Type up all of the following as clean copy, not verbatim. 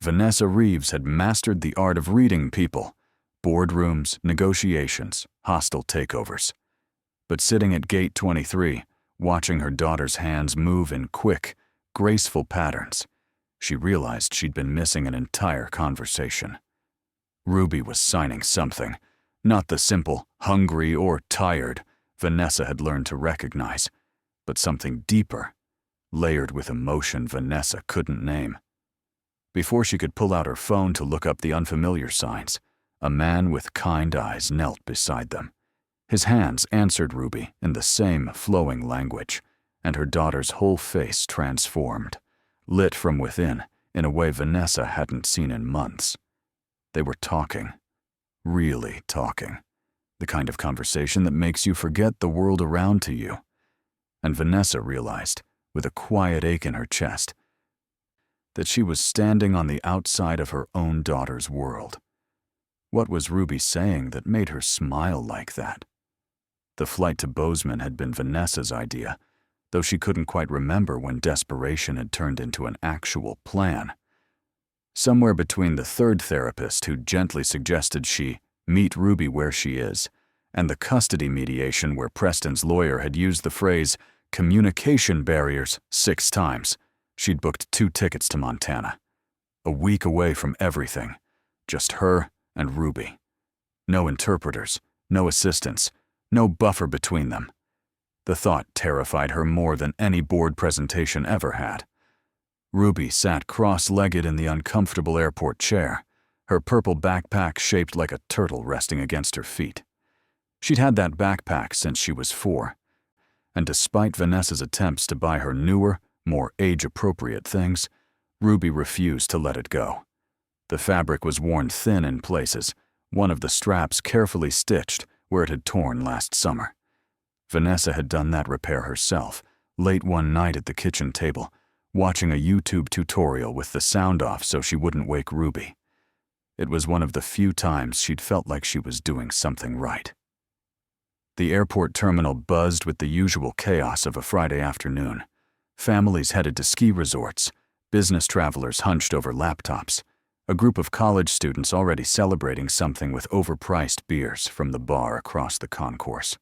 Vanessa Reeves had mastered the art of reading people, boardrooms, negotiations, hostile takeovers. But sitting at gate 23, watching her daughter's hands move in quick, graceful patterns, she realized she'd been missing an entire conversation. Ruby was signing something, not the simple hungry or tired Vanessa had learned to recognize, but something deeper, layered with emotion Vanessa couldn't name. Before she could pull out her phone to look up the unfamiliar signs, a man with kind eyes knelt beside them. His hands answered Ruby in the same flowing language, and her daughter's whole face transformed, lit from within in a way Vanessa hadn't seen in months. They were talking, really talking, the kind of conversation that makes you forget the world around to you. And Vanessa realized, with a quiet ache in her chest, that she was standing on the outside of her own daughter's world. What was Ruby saying that made her smile like that? The flight to Bozeman had been Vanessa's idea, though she couldn't quite remember when desperation had turned into an actual plan. Somewhere between the third therapist who gently suggested she meet Ruby where she is, and the custody mediation where Preston's lawyer had used the phrase communication barriers 6 times, she'd booked 2 tickets to Montana. A week away from everything, just her and Ruby. No interpreters, no assistants, no buffer between them. The thought terrified her more than any board presentation ever had. Ruby sat cross-legged in the uncomfortable airport chair, her purple backpack shaped like a turtle resting against her feet. She'd had that backpack since she was 4, and despite Vanessa's attempts to buy her newer, more age-appropriate things, Ruby refused to let it go. The fabric was worn thin in places, one of the straps carefully stitched where it had torn last summer. Vanessa had done that repair herself, late one night at the kitchen table, watching a YouTube tutorial with the sound off so she wouldn't wake Ruby. It was one of the few times she'd felt like she was doing something right. The airport terminal buzzed with the usual chaos of a Friday afternoon. Families headed to ski resorts, business travelers hunched over laptops, a group of college students already celebrating something with overpriced beers from the bar across the concourse.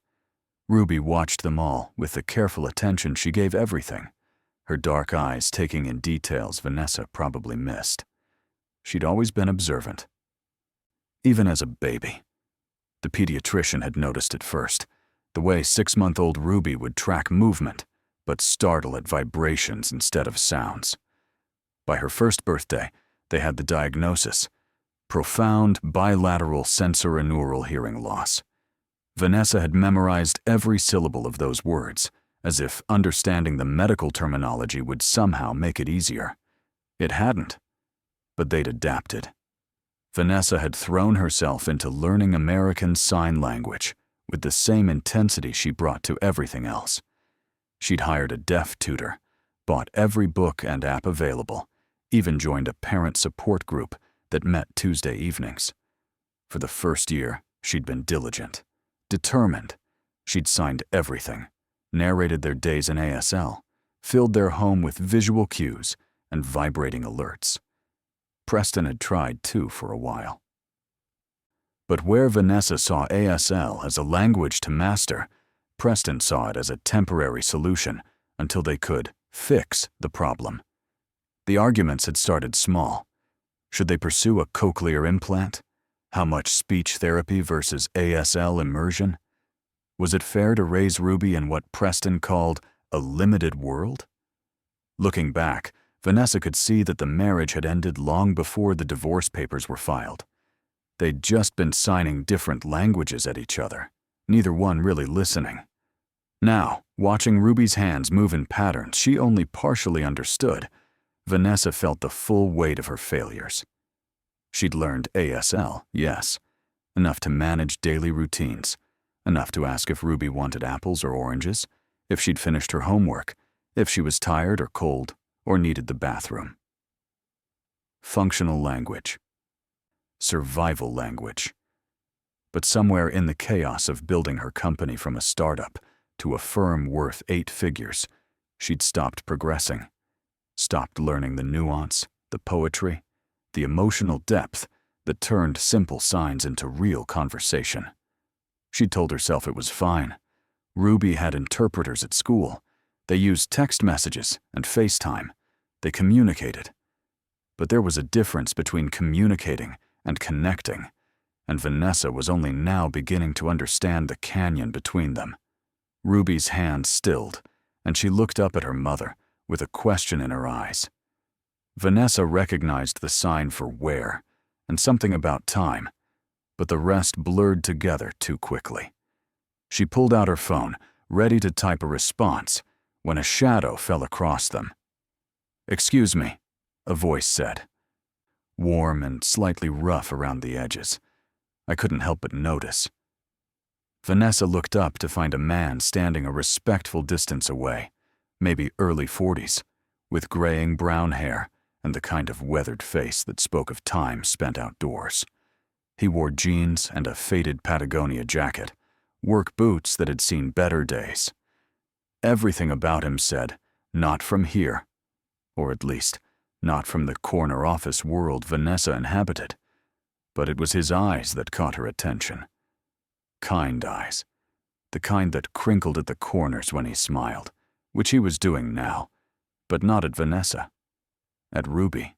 Ruby watched them all with the careful attention she gave everything, her dark eyes taking in details Vanessa probably missed. She'd always been observant. Even as a baby. The pediatrician had noticed it first, the way 6-month-old Ruby would track movement, but startle at vibrations instead of sounds. By her first birthday, they had the diagnosis: profound bilateral sensorineural hearing loss. Vanessa had memorized every syllable of those words, as if understanding the medical terminology would somehow make it easier. It hadn't, but they'd adapted. Vanessa had thrown herself into learning American Sign Language with the same intensity she brought to everything else. She'd hired a deaf tutor, bought every book and app available, even joined a parent support group that met Tuesday evenings. For the first year, she'd been diligent, determined. She'd signed everything, narrated their days in ASL, filled their home with visual cues and vibrating alerts. Preston had tried too for a while. But where Vanessa saw ASL as a language to master, Preston saw it as a temporary solution until they could fix the problem. The arguments had started small. Should they pursue a cochlear implant? How much speech therapy versus ASL immersion? Was it fair to raise Ruby in what Preston called a limited world? Looking back, Vanessa could see that the marriage had ended long before the divorce papers were filed. They'd just been signing different languages at each other, neither one really listening. Now, watching Ruby's hands move in patterns she only partially understood, Vanessa felt the full weight of her failures. She'd learned ASL, yes, enough to manage daily routines, enough to ask if Ruby wanted apples or oranges, if she'd finished her homework, if she was tired or cold, or needed the bathroom. Functional language. Survival language. But somewhere in the chaos of building her company from a startup to a firm worth 8 figures, she'd stopped progressing, stopped learning the nuance, the poetry, the emotional depth that turned simple signs into real conversation. She told herself it was fine. Ruby had interpreters at school. They used text messages and FaceTime. They communicated. But there was a difference between communicating and connecting, and Vanessa was only now beginning to understand the canyon between them. Ruby's hand stilled, and she looked up at her mother with a question in her eyes. Vanessa recognized the sign for where and something about time, but the rest blurred together too quickly. She pulled out her phone, ready to type a response, when a shadow fell across them. "Excuse me," a voice said, warm and slightly rough around the edges. I couldn't help but notice. Vanessa looked up to find a man standing a respectful distance away, maybe early 40s, with graying brown hair and the kind of weathered face that spoke of time spent outdoors. He wore jeans and a faded Patagonia jacket, work boots that had seen better days. Everything about him said, "Not from here," or at least, not from the corner office world Vanessa inhabited. But it was his eyes that caught her attention. Kind eyes. The kind that crinkled at the corners when he smiled, which he was doing now, but not at Vanessa. At Ruby.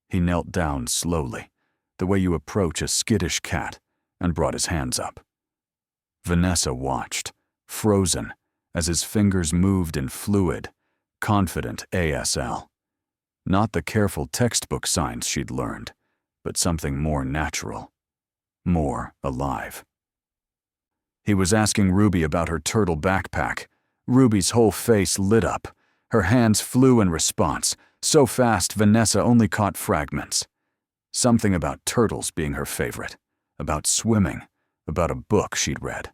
He knelt down slowly, the way you approach a skittish cat, and brought his hands up. Vanessa watched, frozen, as his fingers moved in fluid, confident ASL. Not the careful textbook signs she'd learned, but something more natural, more alive. He was asking Ruby about her turtle backpack. Ruby's whole face lit up. Her hands flew in response, so fast Vanessa only caught fragments. Something about turtles being her favorite, about swimming, about a book she'd read.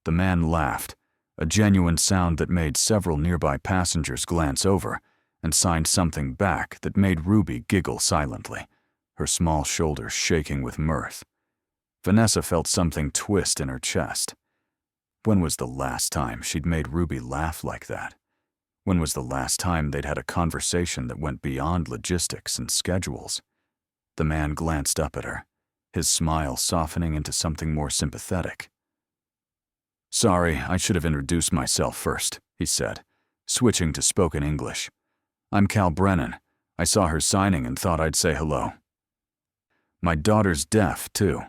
The man laughed, a genuine sound that made several nearby passengers glance over and signed something back that made Ruby giggle silently, her small shoulders shaking with mirth. Vanessa felt something twist in her chest. When was the last time she'd made Ruby laugh like that? When was the last time they'd had a conversation that went beyond logistics and schedules? The man glanced up at her, his smile softening into something more sympathetic. "Sorry, I should have introduced myself first," he said, switching to spoken English. "I'm Cal Brennan. I saw her signing and thought I'd say hello. My daughter's deaf, too."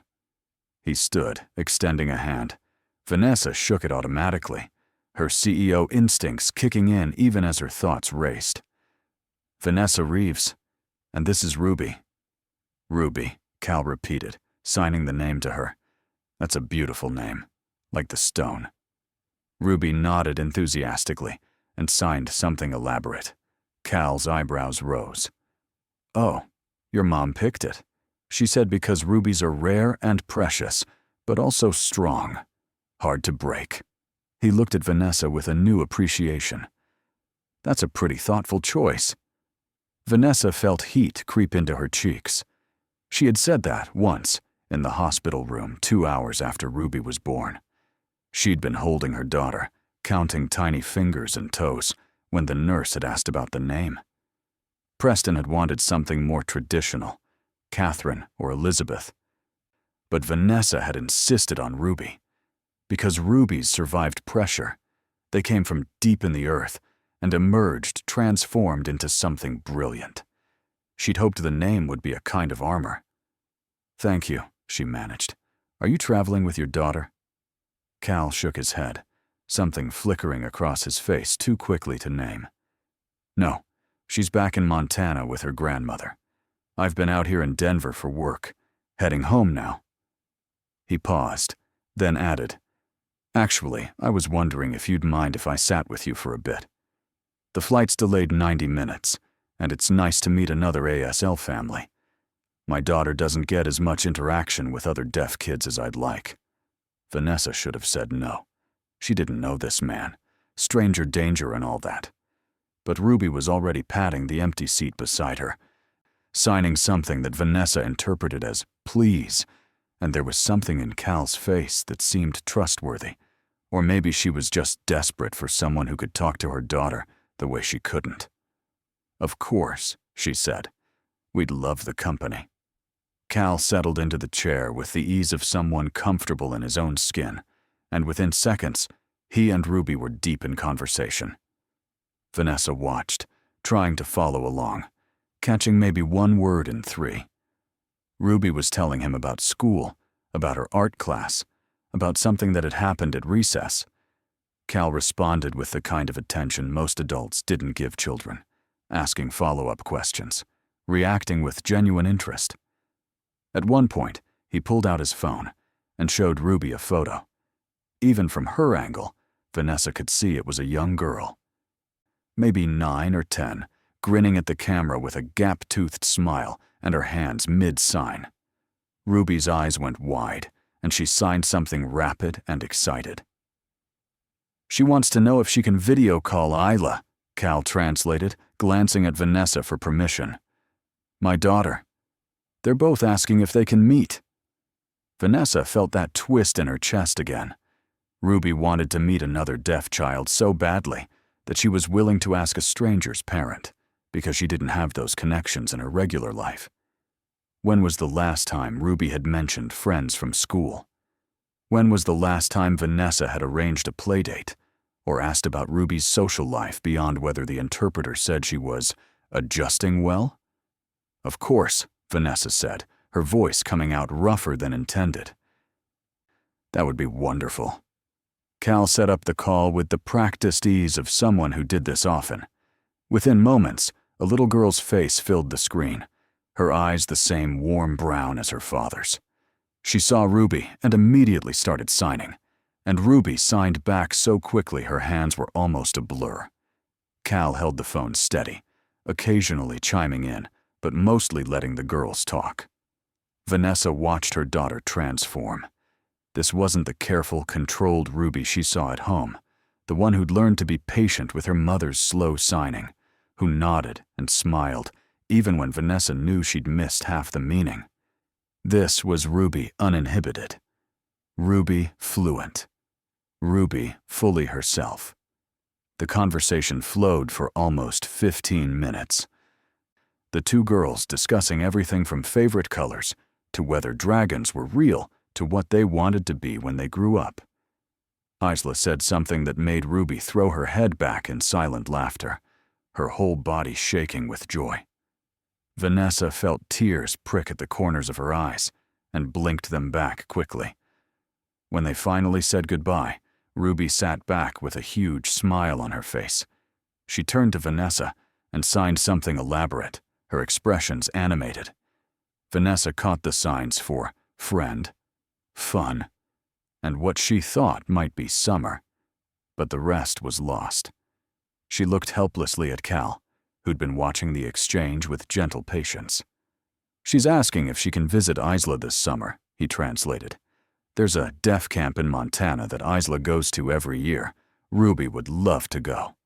He stood, extending a hand. Vanessa shook it automatically, her CEO instincts kicking in even as her thoughts raced. "Vanessa Reeves, and this is Ruby." "Ruby," Cal repeated, signing the name to her. "That's a beautiful name, like the stone." Ruby nodded enthusiastically and signed something elaborate. Cal's eyebrows rose. "Oh, your mom picked it. She said because rubies are rare and precious, but also strong, hard to break." He looked at Vanessa with a new appreciation. "That's a pretty thoughtful choice." Vanessa felt heat creep into her cheeks. She had said that once, in the hospital room 2 hours after Ruby was born. She'd been holding her daughter, counting tiny fingers and toes, when the nurse had asked about the name. Preston had wanted something more traditional, Catherine or Elizabeth. But Vanessa had insisted on Ruby. Because rubies survived pressure. They came from deep in the earth and emerged transformed into something brilliant. She'd hoped the name would be a kind of armor. "Thank you," she managed. "Are you traveling with your daughter?" Cal shook his head, something flickering across his face too quickly to name. "No, she's back in Montana with her grandmother. I've been out here in Denver for work, heading home now." He paused, then added, "Actually, I was wondering if you'd mind if I sat with you for a bit. The flight's delayed 90 minutes, and it's nice to meet another ASL family. My daughter doesn't get as much interaction with other deaf kids as I'd like." Vanessa should have said no. She didn't know this man, stranger danger and all that. But Ruby was already patting the empty seat beside her, signing something that Vanessa interpreted as "please," and there was something in Cal's face that seemed trustworthy. Or maybe she was just desperate for someone who could talk to her daughter the way she couldn't. "Of course," she said. We'd love the company. Cal settled into the chair with the ease of someone comfortable in his own skin, and within seconds, he and Ruby were deep in conversation. Vanessa watched, trying to follow along, catching maybe one word in three. Ruby was telling him about school, about her art class, about something that had happened at recess. Cal responded with the kind of attention most adults didn't give children, asking follow-up questions, reacting with genuine interest. At one point, he pulled out his phone and showed Ruby a photo. Even from her angle, Vanessa could see it was a young girl. Maybe 9 or 10, grinning at the camera with a gap-toothed smile and her hands mid-sign. Ruby's eyes went wide, and she signed something rapid and excited. "She wants to know if she can video call Isla," Cal translated, glancing at Vanessa for permission. "My daughter. They're both asking if they can meet." Vanessa felt that twist in her chest again. Ruby wanted to meet another deaf child so badly that she was willing to ask a stranger's parent, because she didn't have those connections in her regular life. When was the last time Ruby had mentioned friends from school? When was the last time Vanessa had arranged a playdate, or asked about Ruby's social life beyond whether the interpreter said she was adjusting well? "Of course," Vanessa said, her voice coming out rougher than intended. "That would be wonderful." Cal set up the call with the practiced ease of someone who did this often. Within moments, a little girl's face filled the screen, her eyes the same warm brown as her father's. She saw Ruby and immediately started signing, and Ruby signed back so quickly her hands were almost a blur. Cal held the phone steady, occasionally chiming in, but mostly letting the girls talk. Vanessa watched her daughter transform. This wasn't the careful, controlled Ruby she saw at home, the one who'd learned to be patient with her mother's slow signing, who nodded and smiled even when Vanessa knew she'd missed half the meaning. This was Ruby uninhibited. Ruby fluent. Ruby fully herself. The conversation flowed for almost 15 minutes. The two girls discussing everything from favorite colors to whether dragons were real to what they wanted to be when they grew up. Isla said something that made Ruby throw her head back in silent laughter, her whole body shaking with joy. Vanessa felt tears prick at the corners of her eyes and blinked them back quickly. When they finally said goodbye, Ruby sat back with a huge smile on her face. She turned to Vanessa and signed something elaborate, her expressions animated. Vanessa caught the signs for friend, fun, and what she thought might be summer, but the rest was lost. She looked helplessly at Cal, who'd been watching the exchange with gentle patience. "She's asking if she can visit Isla this summer," he translated. "There's a deaf camp in Montana that Isla goes to every year. Ruby would love to go."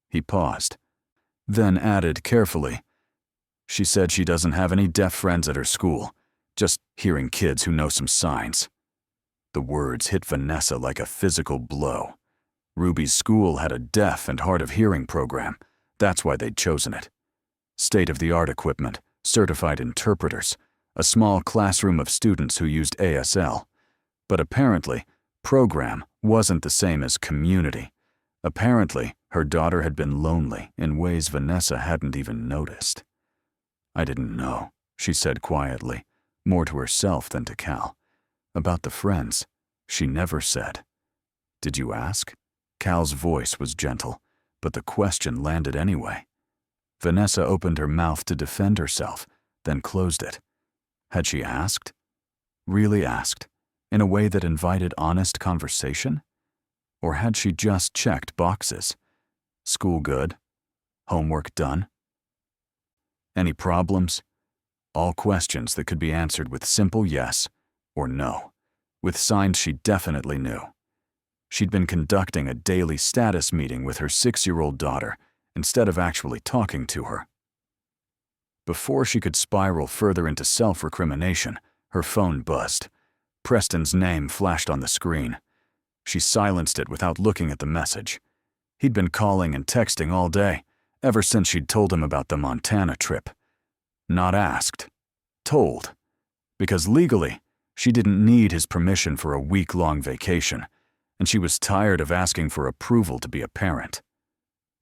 He paused, then added carefully, "She said she doesn't have any deaf friends at her school, just hearing kids who know some signs." The words hit Vanessa like a physical blow. Ruby's school had a deaf and hard of hearing program. That's why they'd chosen it. State-of-the-art equipment, certified interpreters, a small classroom of students who used ASL. But apparently, program wasn't the same as community. Apparently, her daughter had been lonely in ways Vanessa hadn't even noticed. "I didn't know," she said quietly, more to herself than to Cal. "About the friends, she never said." "Did you ask?" Cal's voice was gentle, but the question landed anyway. Vanessa opened her mouth to defend herself, then closed it. Had she asked? Really asked? In a way that invited honest conversation? Or had she just checked boxes? School good? Homework done? Any problems? All questions that could be answered with simple yes or no, with signs she definitely knew. She'd been conducting a daily status meeting with her 6-year-old daughter instead of actually talking to her. Before she could spiral further into self-recrimination, her phone buzzed. Preston's name flashed on the screen. She silenced it without looking at the message. He'd been calling and texting all day, ever since she'd told him about the Montana trip. Not asked. Told. Because legally, she didn't need his permission for a week-long vacation, and she was tired of asking for approval to be a parent.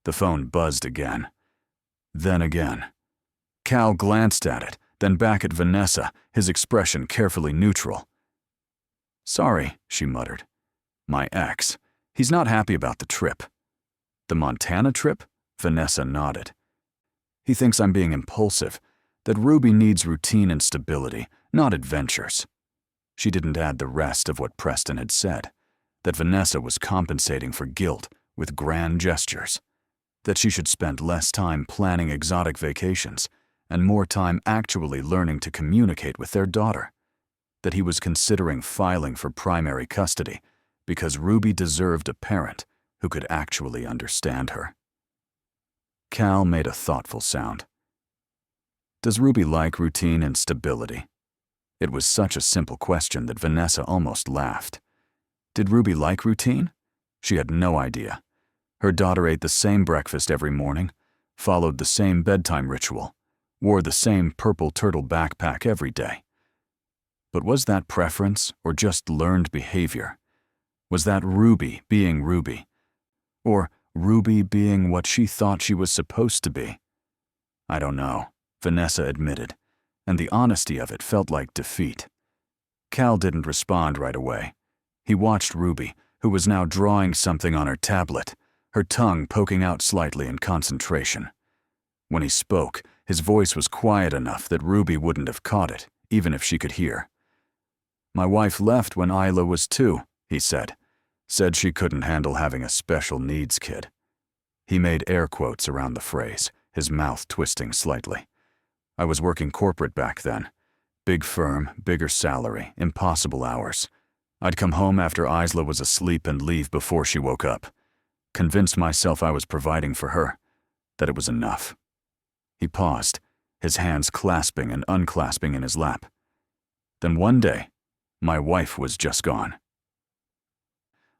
The phone buzzed again. Then again. Cal glanced at it, then back at Vanessa, his expression carefully neutral. "Sorry," she muttered. "My ex. He's not happy about the trip." "The Montana trip?" Vanessa nodded. "He thinks I'm being impulsive, that Ruby needs routine and stability, not adventures." She didn't add the rest of what Preston had said, that Vanessa was compensating for guilt with grand gestures, that she should spend less time planning exotic vacations and more time actually learning to communicate with their daughter, that he was considering filing for primary custody because Ruby deserved a parent who could actually understand her. Cal made a thoughtful sound. "Does Ruby like routine and stability?" It was such a simple question that Vanessa almost laughed. Did Ruby like routine? She had no idea. Her daughter ate the same breakfast every morning, followed the same bedtime ritual, wore the same purple turtle backpack every day. But was that preference or just learned behavior? Was that Ruby being Ruby? Or Ruby being what she thought she was supposed to be? "I don't know," Vanessa admitted, and the honesty of it felt like defeat. Cal didn't respond right away. He watched Ruby, who was now drawing something on her tablet, her tongue poking out slightly in concentration. When he spoke, his voice was quiet enough that Ruby wouldn't have caught it, even if she could hear. "My wife left when Isla was 2, he said. Said she couldn't handle having a special needs kid." He made air quotes around the phrase, his mouth twisting slightly. "I was working corporate back then. Big firm, bigger salary, impossible hours. I'd come home after Isla was asleep and leave before she woke up. Convinced myself I was providing for her, that it was enough." He paused, his hands clasping and unclasping in his lap. "Then one day, my wife was just gone.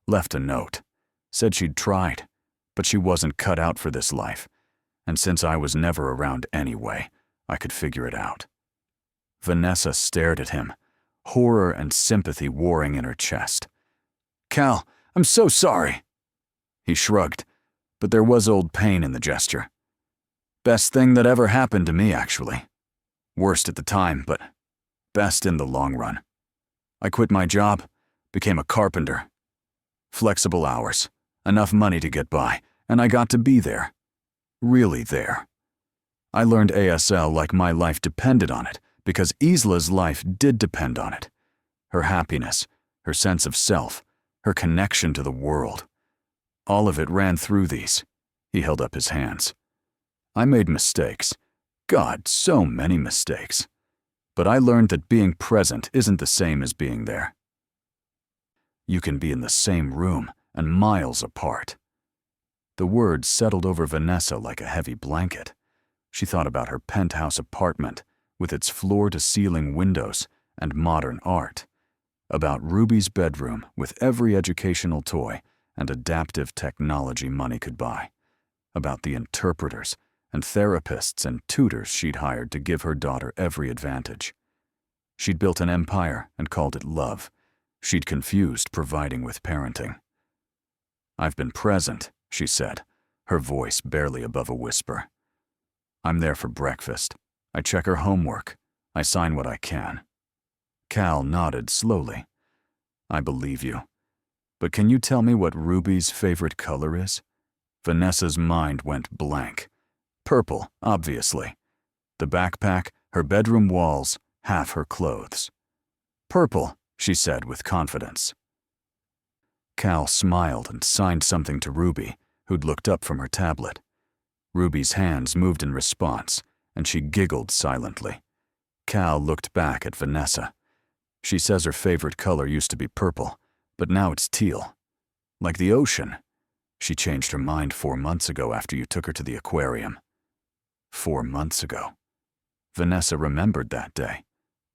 Left a note. Said she'd tried, but she wasn't cut out for this life, and since I was never around anyway, I could figure it out." Vanessa stared at him, horror and sympathy warring in her chest. "Cal, I'm so sorry." He shrugged, but there was old pain in the gesture. "Best thing that ever happened to me, actually. Worst at the time, but best in the long run. I quit my job, became a carpenter. Flexible hours, enough money to get by, and I got to be there. Really there. I learned ASL like my life depended on it, because Isla's life did depend on it. Her happiness, her sense of self, her connection to the world. All of it ran through these." He held up his hands. "I made mistakes. God, so many mistakes. But I learned that being present isn't the same as being there. You can be in the same room and miles apart." The words settled over Vanessa like a heavy blanket. She thought about her penthouse apartment with its floor-to-ceiling windows and modern art, about Ruby's bedroom with every educational toy and adaptive technology money could buy, about the interpreters and therapists and tutors she'd hired to give her daughter every advantage. She'd built an empire and called it love. She'd confused providing with parenting. "I've been present," she said, her voice barely above a whisper. "I'm there for breakfast. I check her homework. I sign what I can." Cal nodded slowly. "I believe you. But can you tell me what Ruby's favorite color is?" Vanessa's mind went blank. Purple, obviously. The backpack, her bedroom walls, half her clothes. "Purple," she said with confidence. Cal smiled and signed something to Ruby, who'd looked up from her tablet. Ruby's hands moved in response, and she giggled silently. Cal looked back at Vanessa. "She says her favorite color used to be purple, but now it's teal. Like the ocean. She changed her mind 4 months ago after you took her to the aquarium." 4 months ago. Vanessa remembered that day.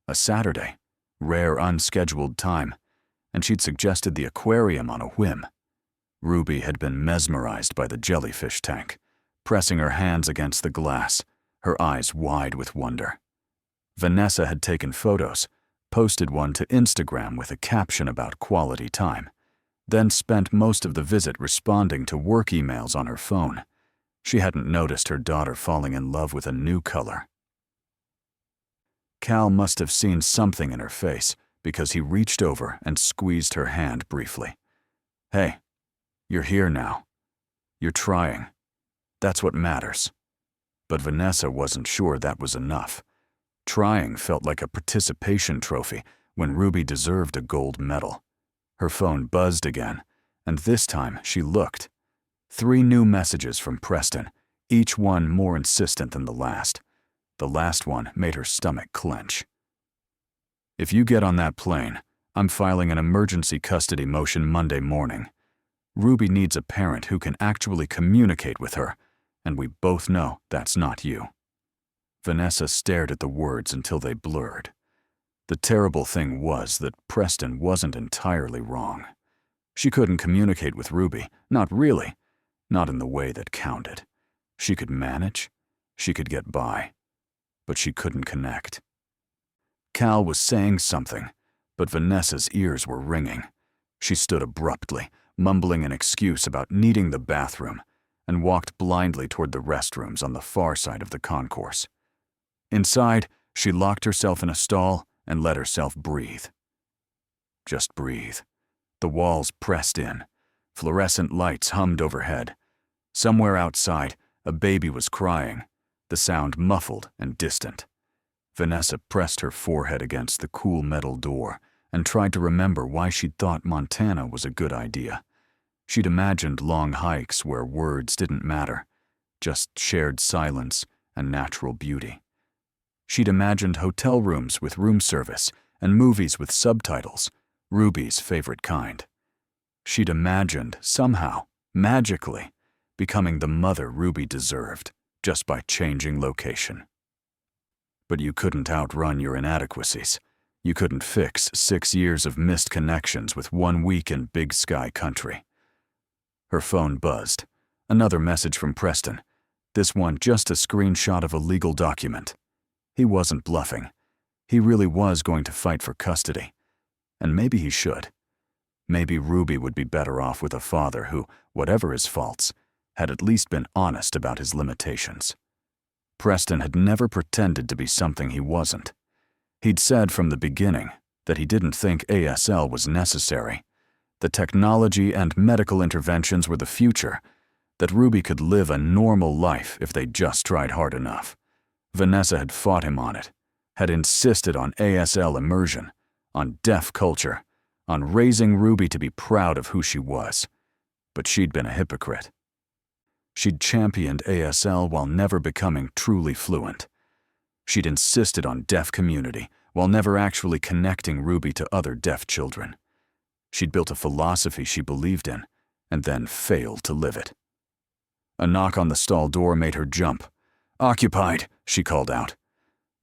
A Saturday, rare unscheduled time, and she'd suggested the aquarium on a whim. Ruby had been mesmerized by the jellyfish tank, pressing her hands against the glass, her eyes wide with wonder. Vanessa had taken photos, posted one to Instagram with a caption about quality time, then spent most of the visit responding to work emails on her phone. She hadn't noticed her daughter falling in love with a new color. Cal must have seen something in her face because he reached over and squeezed her hand briefly. "Hey, you're here now. You're trying. That's what matters." But Vanessa wasn't sure that was enough. Trying felt like a participation trophy when Ruby deserved a gold medal. Her phone buzzed again, and this time she looked. 3 new messages from Preston, each one more insistent than the last. The last one made her stomach clench. "If you get on that plane, I'm filing an emergency custody motion Monday morning. Ruby needs a parent who can actually communicate with her, and we both know that's not you." Vanessa stared at the words until they blurred. The terrible thing was that Preston wasn't entirely wrong. She couldn't communicate with Ruby, not really, not in the way that counted. She could manage, she could get by, but she couldn't connect. Cal was saying something, but Vanessa's ears were ringing. She stood abruptly, mumbling an excuse about needing the bathroom, and walked blindly toward the restrooms on the far side of the concourse. Inside, she locked herself in a stall and let herself breathe. Just breathe. The walls pressed in. Fluorescent lights hummed overhead. Somewhere outside, a baby was crying, the sound muffled and distant. Vanessa pressed her forehead against the cool metal door and tried to remember why she'd thought Montana was a good idea. She'd imagined long hikes where words didn't matter, just shared silence and natural beauty. She'd imagined hotel rooms with room service and movies with subtitles, Ruby's favorite kind. She'd imagined, somehow, magically, becoming the mother Ruby deserved just by changing location. But you couldn't outrun your inadequacies. You couldn't fix 6 years of missed connections with 1 week in Big Sky country. Her phone buzzed. Another message from Preston. This one just a screenshot of a legal document. He wasn't bluffing. He really was going to fight for custody. And maybe he should. Maybe Ruby would be better off with a father who, whatever his faults, had at least been honest about his limitations. Preston had never pretended to be something he wasn't. He'd said from the beginning that he didn't think ASL was necessary, that technology and medical interventions were the future, that Ruby could live a normal life if they just tried hard enough. Vanessa had fought him on it, had insisted on ASL immersion, on deaf culture, on raising Ruby to be proud of who she was. But she'd been a hypocrite. She'd championed ASL while never becoming truly fluent. She'd insisted on deaf community while never actually connecting Ruby to other deaf children. She'd built a philosophy she believed in, and then failed to live it. A knock on the stall door made her jump. "Occupied," she called out.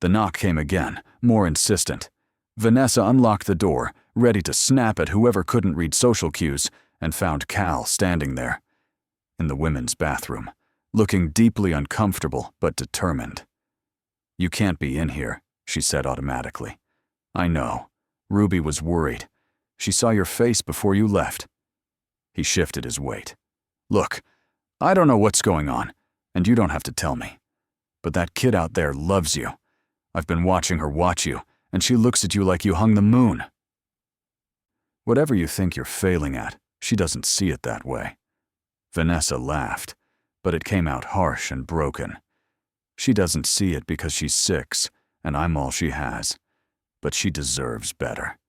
The knock came again, more insistent. Vanessa unlocked the door, ready to snap at whoever couldn't read social cues, and found Cal standing there, in the women's bathroom, looking deeply uncomfortable but determined. "You can't be in here," she said automatically. "I know. Ruby was worried. She saw your face before you left." He shifted his weight. "Look, I don't know what's going on, and you don't have to tell me. But that kid out there loves you. I've been watching her watch you, and she looks at you like you hung the moon." Whatever you think you're failing at, she doesn't see it that way. Vanessa laughed, but it came out harsh and broken. She doesn't see it because she's 6, and I'm all she has. But she deserves better.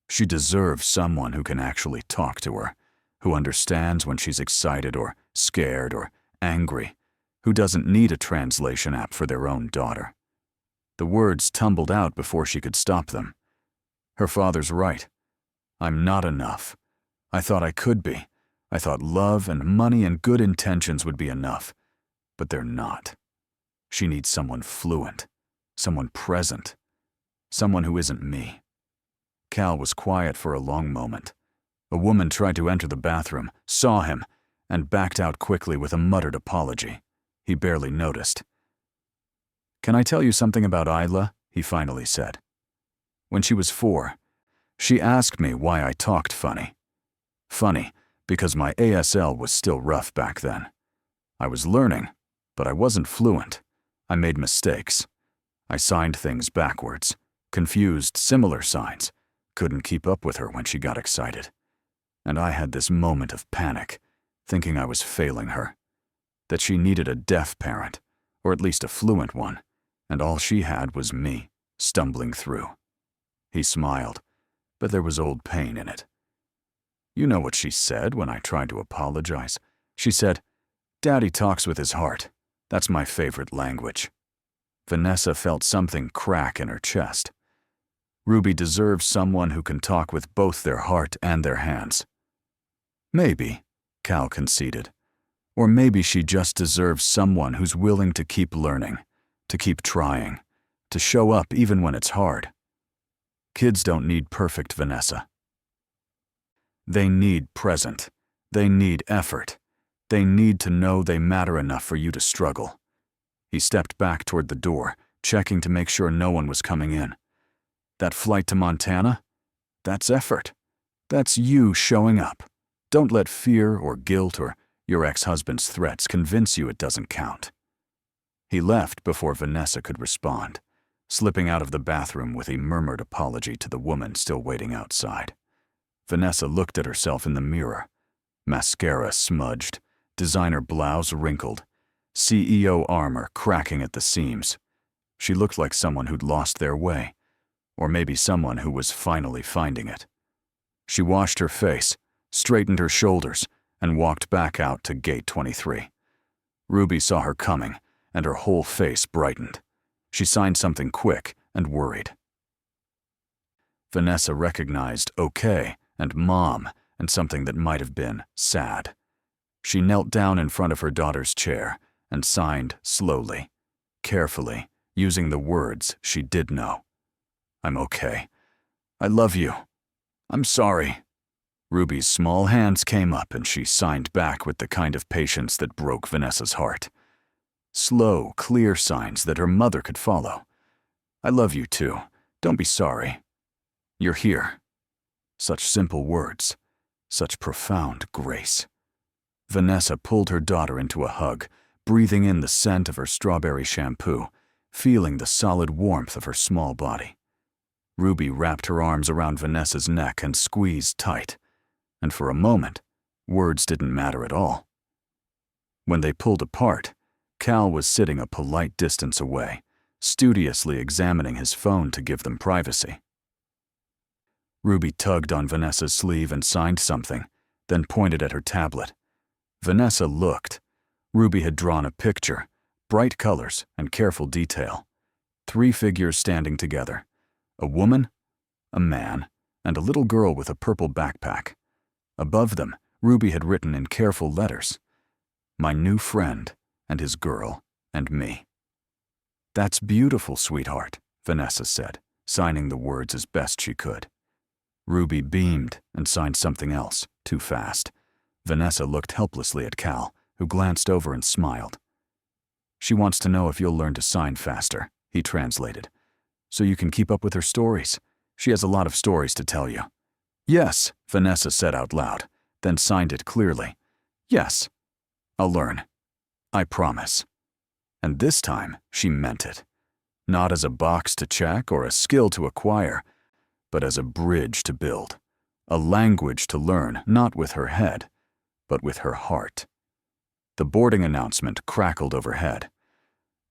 She deserves someone who can actually talk to her, who understands when she's excited or scared or angry, who doesn't need a translation app for their own daughter. The words tumbled out before she could stop them. Her father's right. I'm not enough. I thought I could be. I thought love and money and good intentions would be enough. But they're not. She needs someone fluent, someone present, someone who isn't me. Cal was quiet for a long moment. A woman tried to enter the bathroom, saw him, and backed out quickly with a muttered apology. He barely noticed. "Can I tell you something about Isla?" he finally said. When she was 4, she asked me why I talked funny. Funny, because my ASL was still rough back then. I was learning, but I wasn't fluent. I made mistakes. I signed things backwards, confused similar signs, couldn't keep up with her when she got excited. And I had this moment of panic, thinking I was failing her, that she needed a deaf parent, or at least a fluent one, and all she had was me, stumbling through. He smiled, but there was old pain in it. You know what she said when I tried to apologize? She said, "Daddy talks with his heart. That's my favorite language." Vanessa felt something crack in her chest. Ruby deserves someone who can talk with both their heart and their hands. Maybe, Cal conceded. Or maybe she just deserves someone who's willing to keep learning, to keep trying, to show up even when it's hard. Kids don't need perfect, Vanessa. They need present. They need effort. They need to know they matter enough for you to struggle. He stepped back toward the door, checking to make sure no one was coming in. That flight to Montana? That's effort. That's you showing up. Don't let fear or guilt or your ex-husband's threats convince you it doesn't count. He left before Vanessa could respond, slipping out of the bathroom with a murmured apology to the woman still waiting outside. Vanessa looked at herself in the mirror. Mascara smudged, designer blouse wrinkled, CEO armor cracking at the seams. She looked like someone who'd lost their way, or maybe someone who was finally finding it. She washed her face, straightened her shoulders, and walked back out to gate 23. Ruby saw her coming, and her whole face brightened. She signed something quick and worried. Vanessa recognized okay and mom and something that might have been sad. She knelt down in front of her daughter's chair and signed slowly, carefully, using the words she did know. "I'm okay. I love you. I'm sorry." Ruby's small hands came up and she signed back with the kind of patience that broke Vanessa's heart. Slow, clear signs that her mother could follow. "I love you too. Don't be sorry. You're here." Such simple words, such profound grace. Vanessa pulled her daughter into a hug, breathing in the scent of her strawberry shampoo, feeling the solid warmth of her small body. Ruby wrapped her arms around Vanessa's neck and squeezed tight, and for a moment, words didn't matter at all. When they pulled apart, Cal was sitting a polite distance away, studiously examining his phone to give them privacy. Ruby tugged on Vanessa's sleeve and signed something, then pointed at her tablet. Vanessa looked. Ruby had drawn a picture, bright colors and careful detail. 3 figures standing together. A woman, a man, and a little girl with a purple backpack. Above them, Ruby had written in careful letters, "My new friend, and his girl, and me." "That's beautiful, sweetheart," Vanessa said, signing the words as best she could. Ruby beamed and signed something else, too fast. Vanessa looked helplessly at Cal, who glanced over and smiled. "She wants to know if you'll learn to sign faster," he translated, "so you can keep up with her stories. She has a lot of stories to tell you." "Yes," Vanessa said out loud, then signed it clearly. "Yes, I'll learn. I promise." And this time, she meant it. Not as a box to check or a skill to acquire, but as a bridge to build. A language to learn, not with her head, but with her heart. The boarding announcement crackled overhead.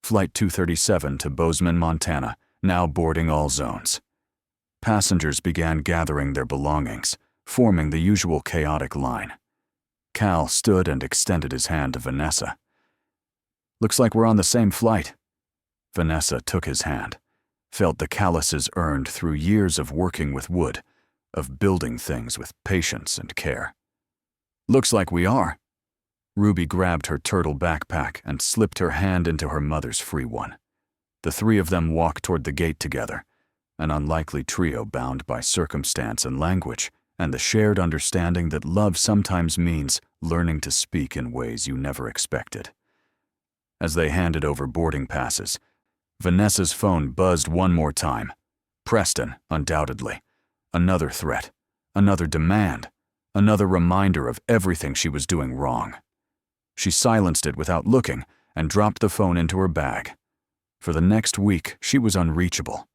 Flight 237 to Bozeman, Montana, now boarding all zones. Passengers began gathering their belongings, forming the usual chaotic line. Cal stood and extended his hand to Vanessa. "Looks like we're on the same flight." Vanessa took his hand, felt the calluses earned through years of working with wood, of building things with patience and care. "Looks like we are." Ruby grabbed her turtle backpack and slipped her hand into her mother's free one. The 3 of them walked toward the gate together, an unlikely trio bound by circumstance and language, and the shared understanding that love sometimes means learning to speak in ways you never expected. As they handed over boarding passes, Vanessa's phone buzzed one more time. Preston, undoubtedly. Another threat. Another demand. Another reminder of everything she was doing wrong. She silenced it without looking and dropped the phone into her bag. For the next week, she was unreachable.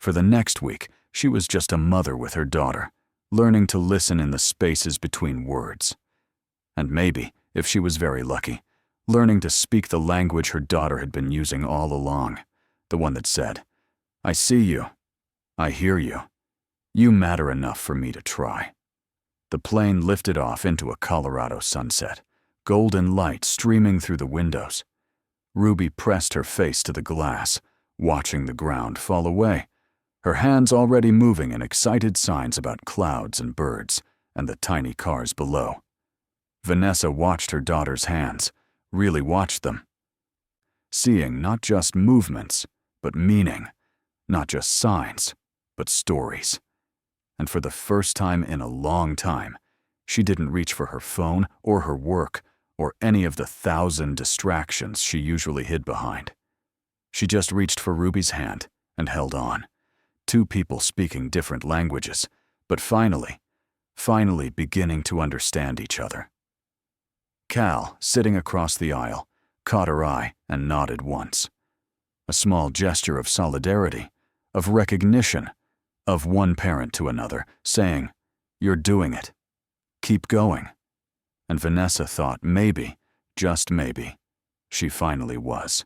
For the next week, she was just a mother with her daughter, learning to listen in the spaces between words. And maybe, if she was very lucky, learning to speak the language her daughter had been using all along, the one that said, "I see you. I hear you. You matter enough for me to try." The plane lifted off into a Colorado sunset, golden light streaming through the windows. Ruby pressed her face to the glass, watching the ground fall away, her hands already moving in excited signs about clouds and birds and the tiny cars below. Vanessa watched her daughter's hands, really watched them, seeing not just movements, but meaning, not just signs, but stories. And for the first time in a long time, she didn't reach for her phone or her work or any of the 1,000 distractions she usually hid behind. She just reached for Ruby's hand and held on. Two people speaking different languages, but finally beginning to understand each other. Cal, sitting across the aisle, caught her eye and nodded once. A small gesture of solidarity, of recognition, of one parent to another, saying, "You're doing it. Keep going." And Vanessa thought maybe, just maybe, she finally was.